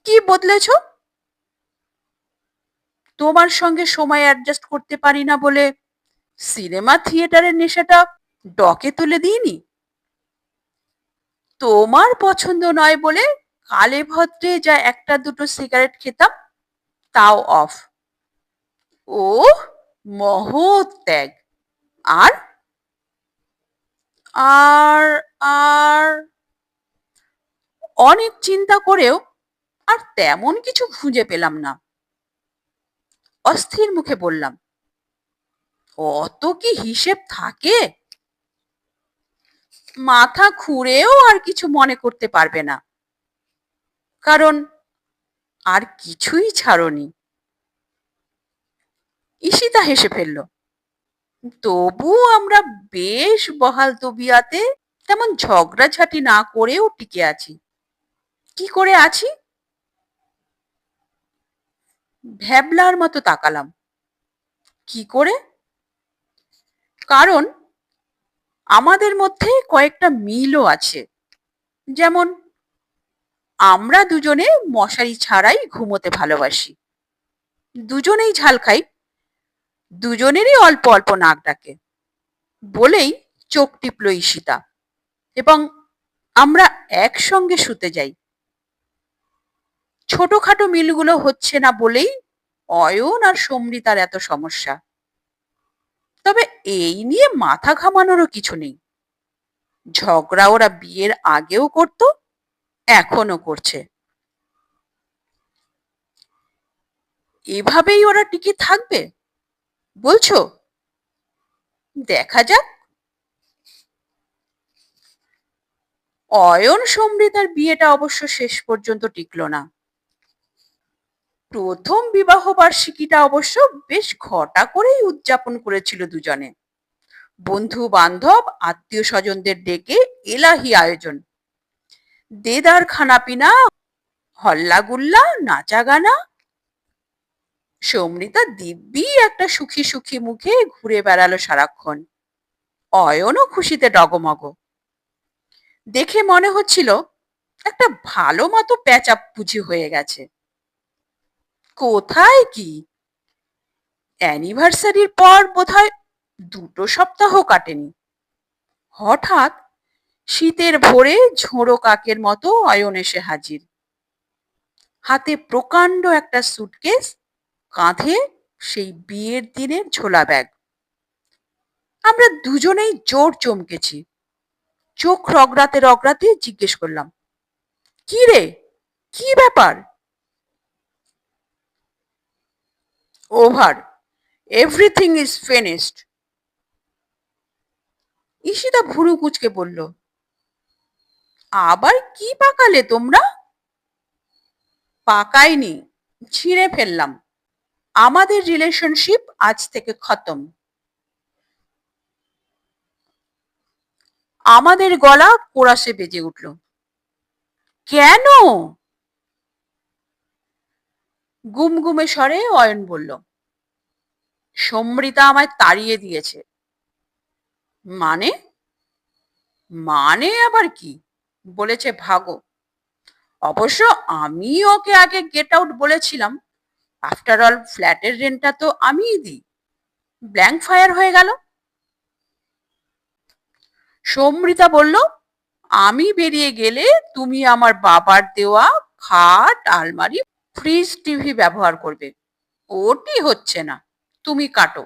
কি বদলেছ? তোমার সঙ্গে সময় অ্যাডজাস্ট করতে পারি না বলে সিনেমা থিয়েটারের নেশাটা ডকে তুলে দিইনি? তোমার পছন্দ নয় বলে কালে ভদ্রে যা একটা দুটো সিগারেট খেতাম তাও অফ। ও মহৎ ত্যাগ। আর আর আর অনেক চিন্তা করেও আর তেমন কিছু খুঁজে পেলাম না। অস্থির মুখে বললাম, অত কি হিসেব থাকে? মাথা খুঁড়েও আর কিছু মনে করতে পারবে না, কারণ আর কিছুই ছাড়নি। ঈশিতা হেসে ফেলল। তবু আমরা বেশ বহাল তবিয়াতে তেমন ঝগড়াঝাটি না করেও টিকে আছি। কি করে আছি? ভ্যাবলার মতো তাকালাম। কি করে? কারণ আমাদের মধ্যে কয়েকটা মিলও আছে। যেমন আমরা দুজনে মশারি ছাড়াই ঘুমোতে ভালোবাসি, দুজনেই ঝাল খাই, দুজনেরই অল্প অল্প নাক ডাকে বলেই চোখ টিপল ঈশিতা। এবং আমরা একসঙ্গে শুতে যাই। ছোটখাটো মিলগুলো হচ্ছে না বলেই অয়ন আর সমৃতার এত সমস্যা। তবে এই নিয়ে মাথা ঘামানোরও কিছু নেই। ঝগড়া ওরা বিয়ের আগেও করত, এখনো করছে। এভাবেই ওরা টিকে থাকবে বলছো? দেখা যাক। অয়ন সমৃতার বিয়েটা অবশ্য শেষ পর্যন্ত টিকল না। প্রথম বিবাহ বার্ষিকীটা অবশ্য বেশ ঘটা করেই উদযাপন করেছিল দুজনে। বন্ধু বান্ধব আত্মীয় স্বজনদের ডেকে এলাহি আয়োজন, দেদার খানাপিনা, হল্লাগুল্লা, নাচা গানা। সমৃতা দিব্যি একটা সুখী সুখী মুখে ঘুরে বেড়ালো সারাক্ষণ। অয়নও খুশিতে ডগমগ। দেখে মনে হচ্ছিল একটা ভালো মতো প্যাচ আপ বুঝি হয়ে গেছে। কোথায় কি, অ্যানিভার্সারির পর বোধহয় 2 সপ্তাহ কাটেনি, হঠাৎ শীতের ভোরে ঝোড়ো কাকের মতো অয়ন এসে হাজির। হাতে প্রকাণ্ড একটা সুটকেস, কাঁধে সেই বিয়ের দিনের ঝোলা ব্যাগ। আমরা দুজনেই জোর চমকেছি। চোখ রগড়াতে রগড়াতে জিজ্ঞেস করলাম, কি রে, কি ব্যাপার? Over, everything is finished. Ishita ভুরু কুচকে বলল, আবার কি পাকালে তোমরা? পাকাইনি, ছিঁড়ে ফেললাম। আমাদের রিলেশনশিপ আজ থেকে খতম। আমাদের গলা কোরাসে বেজে উঠল। কেন? গুমগুমে স্বরে অয়ন বলল, সমৃতা আমায় তাড়িয়ে দিয়েছে। মানে? মানে আবার কি? বলেছে ভাগো। অবশ্য আমি ওকে আগে গেট আউট বলেছিলাম। আফটার অল ফ্ল্যাটের রেন্টটা তো আমিই দিই। ব্ল্যাঙ্ক ফায়ার হয়ে গেল। সমৃতা বলল, আমি বেরিয়ে গেলে তুমি আমার বাবার দেওয়া খাট, আলমারি, ফ্রিজ, টিভি ব্যবহার করবে। ওটি হচ্ছে না, তুমি কাটো।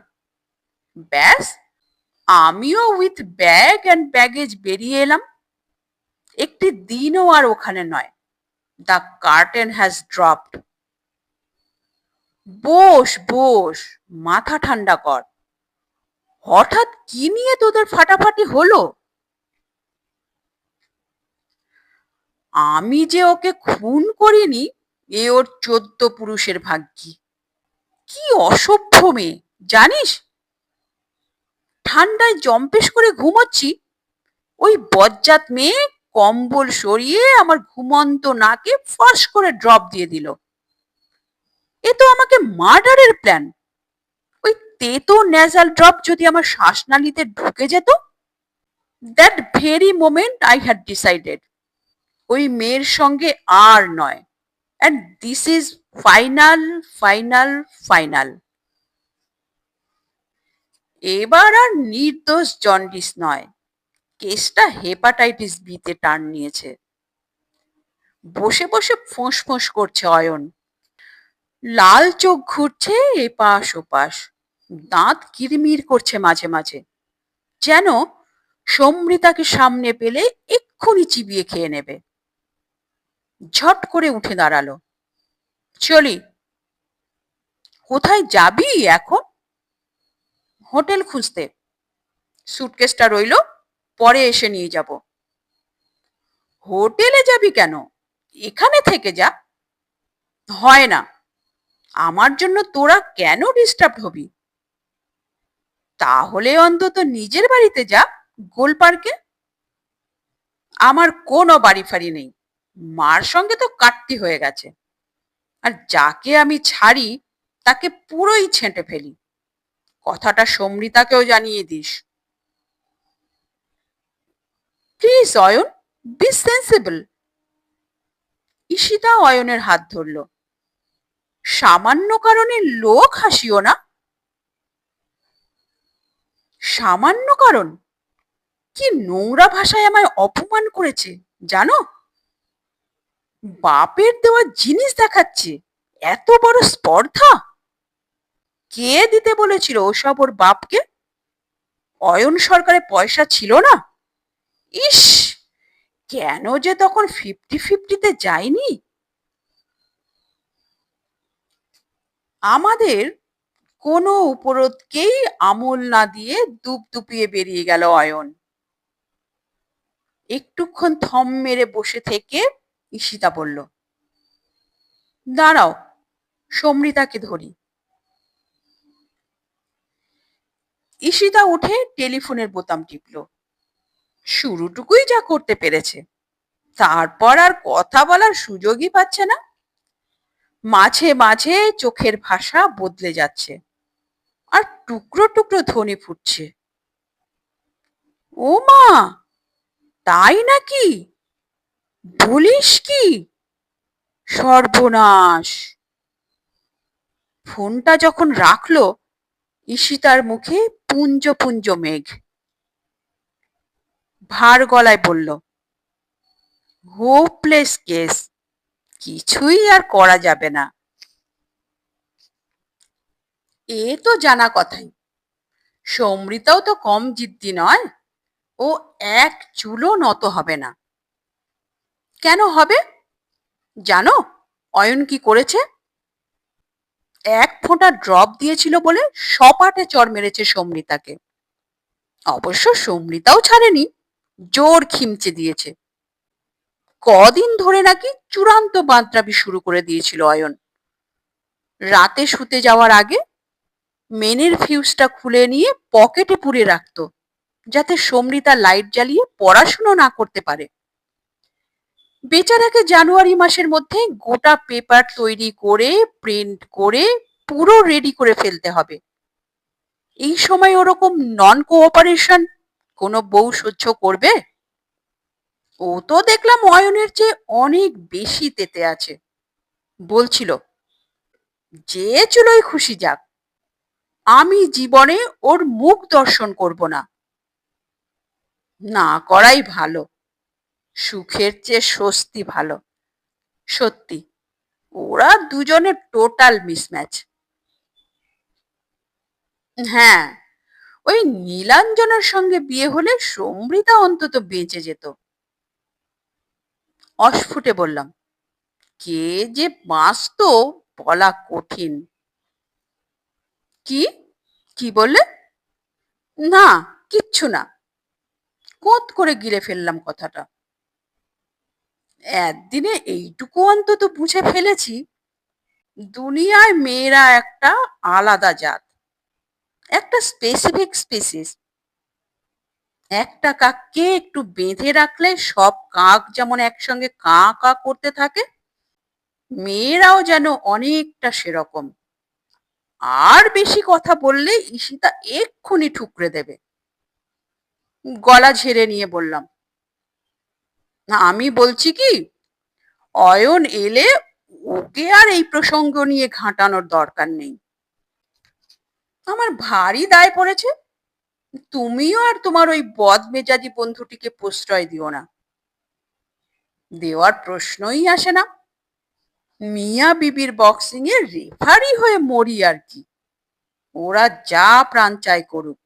ব্যাস, আমিও উইথ ব্যাগ অ্যান্ড ব্যাগেজ বেরিয়ে এলাম। একটি দিনও আর ওখানে নয়। The curtain has dropped. Boss boss, মাথা ঠান্ডা কর। হঠাৎ কি নিয়ে তোদের ফাটাফাটি হলো? আমি যে ওকে খুন করিনি এ ওর 14 পুরুষের ভাগ্যি। কি অসভ্য মেয়ে জানিস? ঠান্ডায় জম্পেশ করে ঘুমোচ্ছি, ওই বজ্জাত মেয়ে কম্বল সরিয়ে আমার ঘুমন্ত নাকে ফস করে ড্রপ দিয়ে দিল। এ তো আমাকে মার্ডারের প্ল্যান। ওই তেতো ন্যাজাল ড্রপ যদি আমার শ্বাসনালীতে ঢুকে যেত, that very moment I had decided ওই মেয়ের সঙ্গে আর নয়, and this is final, final, final. এবার আর নির্দোষ জন্ডিস নয়, কেসটা হেপাটাইটিস বিতে টার্ন নিয়েছে। বসে বসে ফোঁস করছে অয়ন, লাল চোখ ঘুরছে এপাশ ওপাশ, দাঁত কিরমির করছে মাঝে মাঝে, যেন সমৃতাকে সামনে পেলে এক্ষুনি চিবিয়ে খেয়ে নেবে। ঝট করে উঠে দাঁড়ালো। চলি। কোথায় যাবি এখন? হোটেল খুঁজতে। সুটকেসটা রইল, পরে এসে নিয়ে যাব। হোটেলে যাবি কেন? এখানে থেকে যা। হয় না, আমার জন্য তোরা কেন ডিস্টার্ব হবি? তাহলে অন্তত নিজের বাড়িতে যা, গোল পার্কে। আমার কোনো বাড়ি ফাড়ি নেই, মার সঙ্গে তো কাটতি হয়ে গেছে, আর যাকে আমি ছাড়ি তাকে পুরোই ছেঁটে ফেলি। কথাটা সমৃতাকেও জানিয়ে দিস। Please Ayan, be sensible. Ishita অয়নের হাত ধরল। সামান্য কারণে লোক হাসিও না। সামান্য কারণ? কি নোংরা ভাষায় আমায় অপমান করেছে জানো? বাপের দেওয়া জিনিস দেখাচ্ছে, এত বড় স্পর্ধা! কে দিতে বলেছিল ওসব ওর বাপকে? অয়ন সরকারের পয়সা ছিল না? ইস, কেন যে তখন 50-50-তে যায়নি। আমাদের কোনো উপরোধকেই আমল না দিয়ে দুপদুপিয়ে বেরিয়ে গেল অয়ন। একটুক্ষণ থম মেরে বসে থেকে ঈশিতা বলল, দাঁড়াও, সমৃতাকে ধরি। ঈশিতা উঠে টেলিফোনের বোতাম টিপল। শুরুটুকুই যা করতে পেরেছে, তারপর আর কথা বলার সুযোগই পাচ্ছে না। মাঝে মাঝে চোখের ভাষা বদলে যাচ্ছে, আর টুকরো টুকরো ধ্বনি ফুটছে। ও মা, তাই নাকি? বলিস কি? সর্বনাশ! ফোনটা যখন রাখলো, ঈশিতার মুখে পুঞ্জ পুঞ্জ মেঘ। ভার গলায় বলল, হোপলেস কেস, কিছুই আর করা যাবে না। এ তো জানা কথাই, সমৃতাও তো কম জিদ্দি নয়, ও এক চুলও নত হবে না। কেন হবে? জানো অয়ন কি করেছে? এক ফোঁটা ড্রপ দিয়েছিল বলে সপাটে চড় মেরেছে সমৃতাকে। অবশ্য সমৃতাও ছাড়েনি, জোর খিমচে দিয়েছে। কদিন ধরে নাকি চূড়ান্ত বাঁদরামি শুরু করে দিয়েছিল অয়ন। রাতে শুতে যাওয়ার আগে মেনের ফিউজটা খুলে নিয়ে পকেটে পুরে রাখতো, যাতে সমৃতা লাইট জ্বালিয়ে পড়াশুনো না করতে পারে। বেচারাকে জানুয়ারি মাসের মধ্যে গোটা পেপার তৈরি করে প্রিন্ট করে পুরো রেডি করে ফেলতে হবে। এই সময় ওরকম নন কোঅপারেশন কোনো বউ সহ্য করবে? ও তো দেখলাম অয়নের চেয়ে অনেক বেশি তেতে আছে। বলছিল, যে চুলোই খুশি যাক, আমি জীবনে ওর মুখ দর্শন করব না। না করাই ভালো, সুখের চেয়ে স্বস্তি ভালো। সত্যি, ওরা দুজনে টোটাল মিসম্যাচ। হ্যাঁ, ওই নীলাঞ্জনার সঙ্গে বিয়ে হলে সমৃতা অন্তত বেঁচে যেত। অস্ফুটে বললাম, কে যে বাঁচত বলা কঠিন। কি? কি বললে? না, কিচ্ছু না। কোত করে গিলে ফেললাম কথাটা। একদিনে এইটুকু অন্তত বুঝে ফেলেছি, দুনিয়ায় মেয়েরা একটা আলাদা জাত, একটা স্পেসিফিক স্পিসিস। একটা কাককে একটু বেঁধে রাখলে সব কাক যেমন একসঙ্গে কা কা করতে থাকে, মেয়েরাও যেন অনেকটা সেরকম। আর বেশি কথা বললে ঈশিতা এক্ষুনি ঠুকরে দেবে। গলা ঝেড়ে নিয়ে বললাম, না আমি বলছি কি, অয়ন এলে ওকে আর এই প্রসঙ্গ নিয়ে ঘাঁটানোর দরকার নেই। আমার ভারী দায় পড়েছে। তুমিও আর তোমার ওই বদমেজাজি বন্ধুটিকে প্রশ্রয় দিও না। দেওয়ার প্রশ্নই আসে না। মিয়া বিবির বক্সিং এ রেফারি হয়ে মরি আর কি। ওরা যা প্রাণ চায় করুক।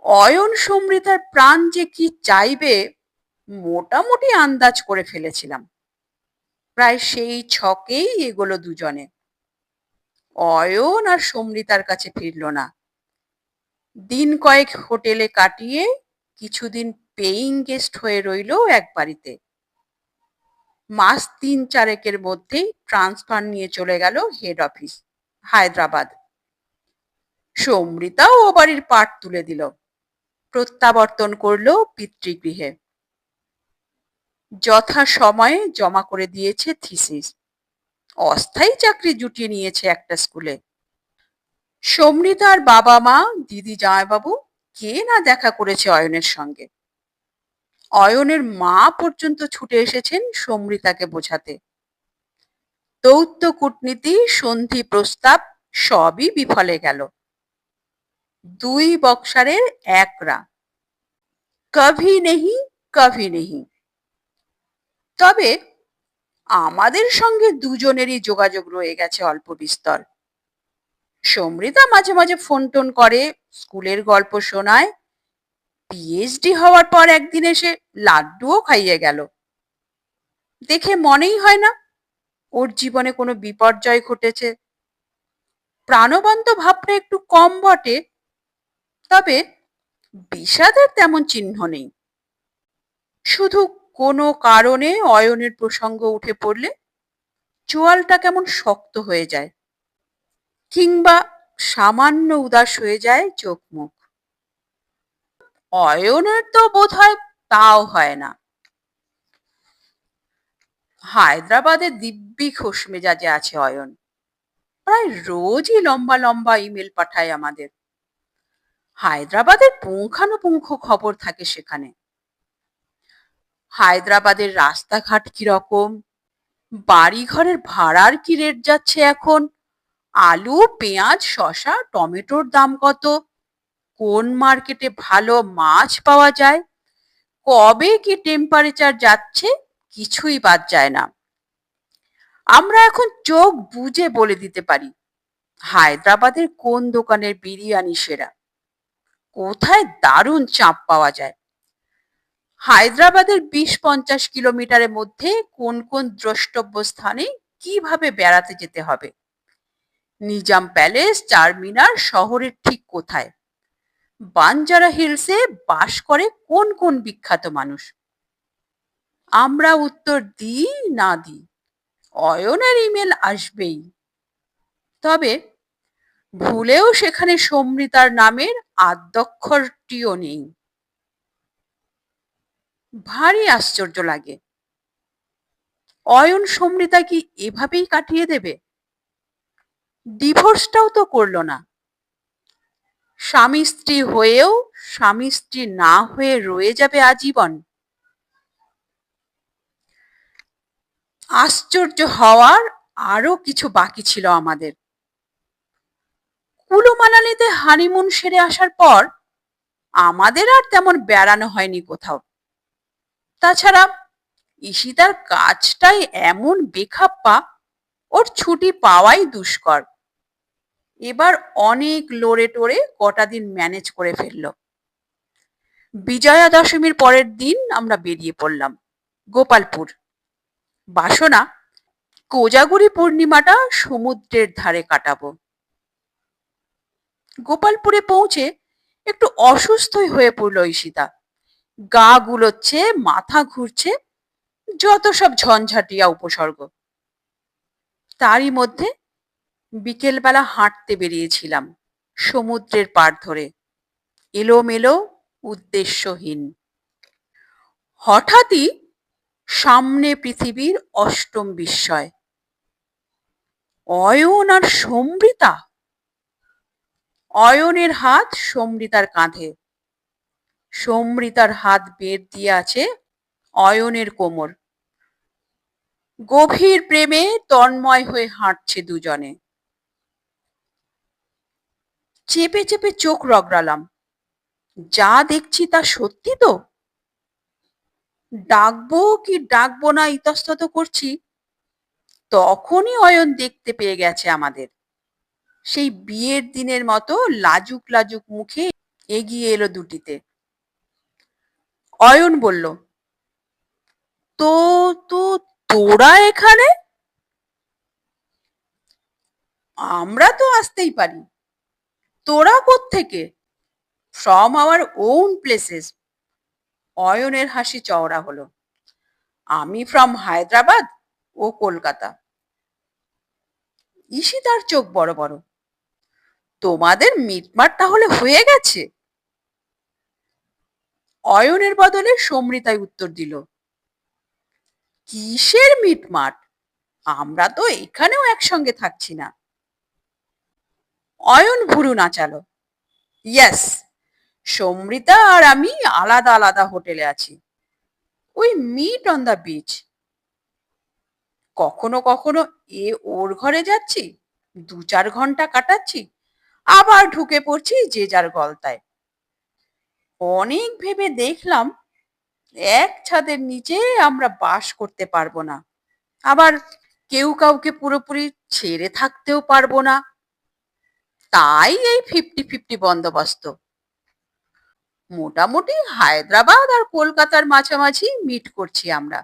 অয়ন সমৃতার প্রাণ যে কি চাইবে মোটামুটি আন্দাজ করে ফেলেছিলাম। প্রায় সেই ছকেই এগোলো দুজনে। অয়ন আর সমৃতার কাছে ফিরল না। দিন কয়েক হোটেলে কাটিয়ে কিছুদিন পেইং গেস্ট হয়ে রইল এক বাড়িতে। মাস ৩-৪ মধ্যেই ট্রান্সফার নিয়ে চলে গেল হেড অফিস হায়দ্রাবাদ। সমৃতাও ও বাড়ির পাট তুলে দিল, প্রত্যাবর্তন করলো পিতৃগৃহে। যথা সময়ে জমা করে দিয়েছে থিসিস। অস্থায়ী চাকরি জুটিয়ে নিয়েছে একটা স্কুলে। সমৃতার বাবা মা, দিদি, জামাইবাবু কে না দেখা করেছে অয়নের সঙ্গে। অয়নের মা পর্যন্ত ছুটে এসেছেন সমৃতাকে বোঝাতে। দৌত্য কূটনীতি, সন্ধি প্রস্তাব সবই বিফলে গেল। 2 বক্সারের 1 রা। কভি নেহি কভি নেহি। তবে আমাদের সঙ্গে দুজনেরই যোগাযোগ রয়ে গেছে অল্প বিস্তর। সমৃতা মাঝে মাঝে ফোন টোন করে, স্কুলের গল্প শোনায়। পিএইচডি হওয়ার পর একদিন এসে লাড্ডুও খাইয়ে গেল। দেখে মনেই হয় না ওর জীবনে কোনো বিপর্যয় ঘটেছে। প্রাণবন্ত ভাবটা একটু কম বটে, তবে বিষাদের তেমন চিহ্ন নেই। শুধু কোনো কারণে অয়নের প্রসঙ্গ উঠে পড়লে চোয়ালটা কেমন শক্ত হয়ে যায়, কিংবা সামান্য উদাস হয়ে যায় চোখ মুখ। অয়নের তো বোধহয় তাও হয় না। হায়দ্রাবাদে দিব্যি খোশ মেজাজে আছে অয়ন। প্রায় রোজই লম্বা লম্বা ইমেল পাঠায় আমাদের। হায়দ্রাবাদের পুঙ্খানুপুঙ্খ খবর থাকে সেখানে। হায়দ্রাবাদের রাস্তাঘাট কিরকম, বাড়ি ঘরের ভাড়ার কি রেট যাচ্ছে এখন, আলু, পেঁয়াজ, শসা, টমেটোর দাম কত, কোন মার্কেটে ভালো মাছ পাওয়া যায়, কবে কি টেম্পারেচার যাচ্ছে, কিছুই বাদ যায় না। আমরা এখন চোখ বুজে বলে দিতে পারি হায়দ্রাবাদের কোন দোকানের বিরিয়ানি সেরা, কোথায় দারুণ চাপ পাওয়া যায়, হায়দ্রাবাদের 20-50 কিলোমিটারের মধ্যে কোন কোন দ্রষ্টব্য স্থানে কিভাবে বেড়াতে যেতে হবে, নিজাম প্যালেস, চারমিনার শহরের ঠিক কোথায়, বাঞ্জারা হিলসে বাস করে কোন কোন বিখ্যাত মানুষ। আমরা উত্তর দিই না দিই, অয়নের ইমেল আসবেই। তবে ভুলেও সেখানে সমৃতার নামের আদ্যক্ষরটিও নেই। ভারী আশ্চর্য লাগে। অয়ন সমৃতা কি এভাবেই কাটিয়ে দেবে? ডিভোর্সটাও তো করলো না। স্বামী স্ত্রী হয়েও স্বামী স্ত্রী না হয়ে রয়ে যাবে আজীবন। আশ্চর্য হওয়ার আরো কিছু বাকি ছিল আমাদের। কুলু মানালিতে হানিমুন সেরে আসার পর আমাদের আর তেমন বেড়ানো হয়নি কোথাও। তাছাড়া ঈশিতার কাজটাই এমন বেখাপ্পা, ওর ছুটি পাওয়াই দুষ্কর। এবার অনেক লড়ে টড়ে কটা দিন ম্যানেজ করে ফেলল। বিজয়া দশমীর পরের দিন আমরা বেরিয়ে পড়লাম গোপালপুর। বাসনা কোজাগরি পূর্ণিমাটা সমুদ্রের ধারে কাটাবো। গোপালপুরে পৌঁছে একটু অসুস্থই হয়ে পড়ল ঈশিতা। গা গুলোচ্ছে, মাথা ঘুরছে, যত সব ঝঞ্ঝাটিয়া উপসর্গ। তারই মধ্যে বিকেলবেলা হাঁটতে বেরিয়েছিলাম সমুদ্রের পাড় ধরে। এলোমেলো, উদ্দেশ্যহীন। হঠাৎই সামনে পৃথিবীর অষ্টম বিস্ময়। অয়ন আর সম্বৃতা। অয়নের হাত সম্বৃতার কাঁধে, সম্বৃতার হাত বের দিয়ে আছে অয়নের কোমর। গভীর প্রেমে তন্ময় হয়ে হাঁটছে দুজনে। চেপে চেপে চোখ রগড়ালাম, যা দেখছি তা সত্যি তো? ডাকবো কি ডাকবো না ইতস্তত করছি, তখনই অয়ন দেখতে পেয়ে গেছে আমাদের। সেই বিয়ের দিনের মতো লাজুক লাজুক মুখে এগিয়ে এলো দুটিতে। অয়ন বলল, তো তো তোরা এখানে? আমরা তো আসতেই পারি, তোরা কোত্থেকে? From our own places. অয়নের হাসি চওড়া হলো। আমি ফ্রম হায়দ্রাবাদ, ও কলকাতা। ঈশিতার চোখ বড় বড়। তোমাদের মিটমাট তাহলে হয়ে গেছে? অয়নের বদলে সমৃতাই উত্তর দিল, কিসের মিটমাট, আমরা তো এখানেও একসঙ্গে থাকছি না। অয়ন ভুরু নাচালো। ইয়েস, সমৃতা আর আমি আলাদা আলাদা হোটেলে আছি। We meet on the beach. কখনো কখনো ওর ঘরে যাচ্ছি, 2-4 ঘন্টা কাটাচ্ছি, আবার ঢুকে পড়ছি যে যার গলতায়। অনেক ভেবে দেখলাম এক ছাদের নিচে আমরা বাস করতে পারবো না, আবার কেউ কাউকে পুরোপুরি ছেড়ে থাকতেও পারবো না। তাই এই 50-50 বন্দোবস্ত। মোটামুটি হায়দ্রাবাদ আর কলকাতার মাঝামাঝি মিট করছি আমরা।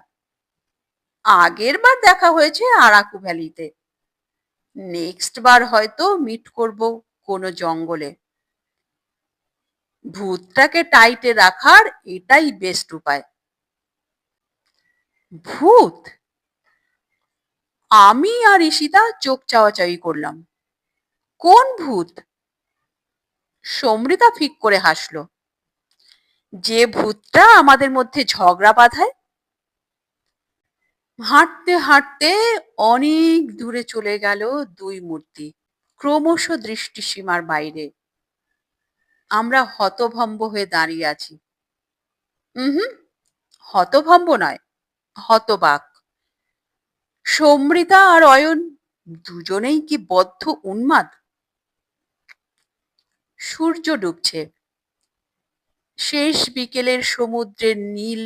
আগের বার দেখা হয়েছে আরাকু ভ্যালিতে, নেক্সট বার হয়তো মিট করব কোনো জঙ্গলে। ভূতটাকে টাইটে রাখার এটাই বেস্ট উপায়। ভূত? আমি আর ঈশিতা চোখ চাওয়াচাওয়ি করলাম। কোন ভূত? সমৃতা ফিক করে হাসলো। যে ভূতটা আমাদের মধ্যে ঝগড়া বাঁধায়। হাঁটতে হাঁটতে অনেক দূরে চলে গেল দুই মূর্তি, ক্রমশ দৃষ্টিসীমার বাইরে। আমরা হতভম্ব হয়ে দাঁড়িয়ে আছি। হুম, হতভম্ব নয়, হতবাক। সমৃতা আর অয়ন দুজনেই কি বদ্ধ উন্মাদ। সূর্য ডুবছে। শেষ বিকেলের সমুদ্রের নীল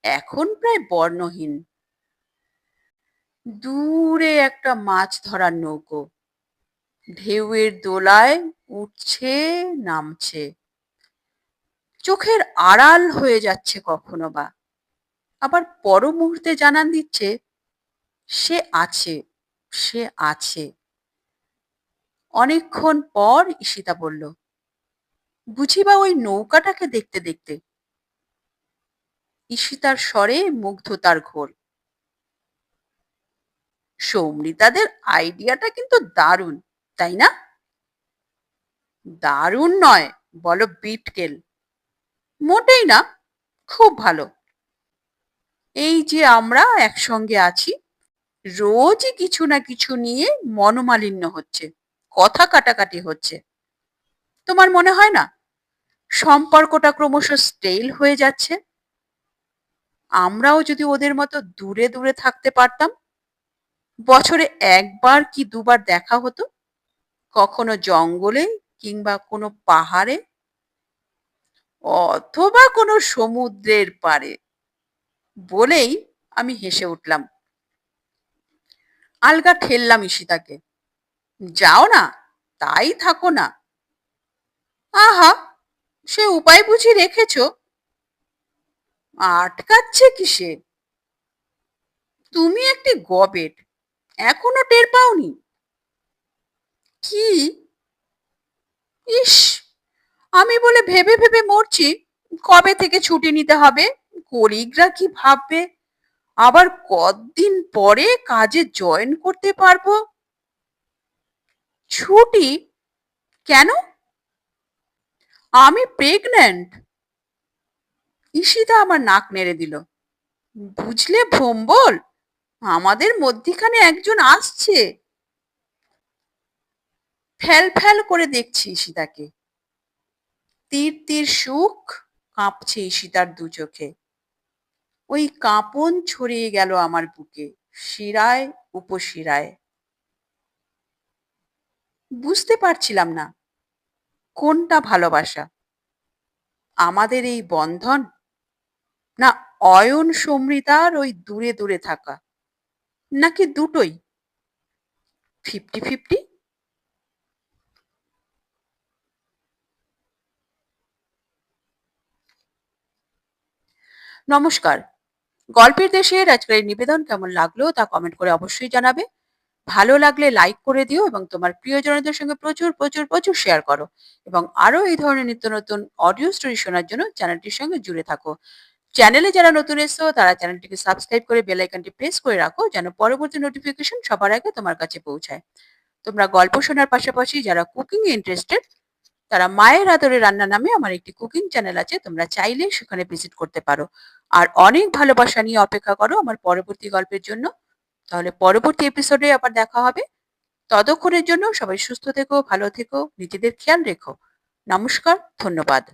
এখন প্রায় বর্ণহীন। দূরে একটা মাছ ধরার নৌকো ঢেউয়ের দোলায় উঠছে নামছে, চোখের আড়াল হয়ে যাচ্ছে কখনো বা, আবার পর মুহূর্তে জানান দিচ্ছে সে আছে, সে আছে। অনেকক্ষণ পর ঈশিতা বলল, বুঝি বা ওই নৌকাটাকে দেখতে দেখতে? ঈশিতার স্বরে মুগ্ধতার ঘোর। সমৃতাদের আইডিয়াটা কিন্তু দারুণ, তাই না? দারুণ নয়, বলো বিটকেল। মোটেই না, খুব ভালো। এই যে আমরা একসঙ্গে আছি, রোজই কিছু না কিছু নিয়ে মনোমালিন্য হচ্ছে, কথা কাটাকাটি হচ্ছে। তোমার মনে হয় না সম্পর্কটা ক্রমশ স্টেল হয়ে যাচ্ছে? আমরাও যদি ওদের মতো দূরে দূরে থাকতে পারতাম, বছরে একবার কি দুবার দেখা হতো, কখনো জঙ্গলে কিংবা কোনো পাহাড়ে, অথবা কোনো সমুদ্রের পাড়ে। বলেই আমি হেসে উঠলাম। আলগা ঠেললাম ঈশিতাকে। যাও না, তাই থাকো না। আহা, সে উপায় বুঝি রেখেছ? আটকাচ্ছে কিসে? তুমি একটি গবেট, এখনো টের পাওনি? কি? ইস, আমি বলে ভেবে ভেবে মরছি কবে থেকে ছুটি নিতে হবে, কলিগরা কি ভাববে, আবার কতদিন পরে কাজে জয়েন করতে পারবো। ছুটি? কেন? আমি প্রেগন্যান্ট? ঈশিতা আমার নাক নেড়ে দিল। বুঝলে ভোম্বল, আমাদের মধ্যিখানে একজন আসছে। ফ্যাল ফ্যাল করে দেখছি ঈশিতাকে। তীর তীর সুখ কাঁপছে ঈশিতার দু চোখে। ওই কাঁপন ছড়িয়ে গেল আমার বুকে, শিরায় উপশিরায়। বুঝতে পারছিলাম না কোনটা ভালোবাসা, আমাদের এই বন্ধন, না অয়ন সমৃতার ওই দূরে দূরে থাকা, নাকি দুটোই ফিফটি ফিফটি। নমস্কার, গল্পের দেশের আজকের এই নিবেদন কেমন লাগলো তা কমেন্ট করে অবশ্যই জানাবে। ভালো লাগলে লাইক করে দিও এবং তোমার প্রিয়জনদের সঙ্গে প্রচুর প্রচুর প্রচুর শেয়ার করো। এবং আরো এই ধরনের নিত্য নতুন অডিও স্টোরি শোনার জন্য চ্যানেলটির সঙ্গে জুড়ে থাকো। চ্যানেলে যারা নতুন এসছো তারা চ্যানেলটিকে সাবস্ক্রাইব করে বেল আইকনটি প্রেস করে রাখো, যেন পরবর্তী নোটিফিকেশন সবার আগে তোমার কাছে পৌঁছায়। তোমরা গল্প শোনার পাশাপাশি যারা কুকিং এ ইন্টারেস্টেড, তারা মায়ের আদরে রান্না নামে আমার একটি কুকিং চ্যানেল আছে, তোমরা চাইলে সেখানে ভিজিট করতে পারো। আর অনেক ভালোবাসা নিয়ে অপেক্ষা করো আমার পরবর্তী গল্পের জন্য। তাহলে পরবর্তী এপিসোডে আবার দেখা হবে। ততক্ষণের জন্য সবাই সুস্থ থেকো, ভালো থেকো, নিজেদের খেয়াল রেখো। নমস্কার, ধন্যবাদ।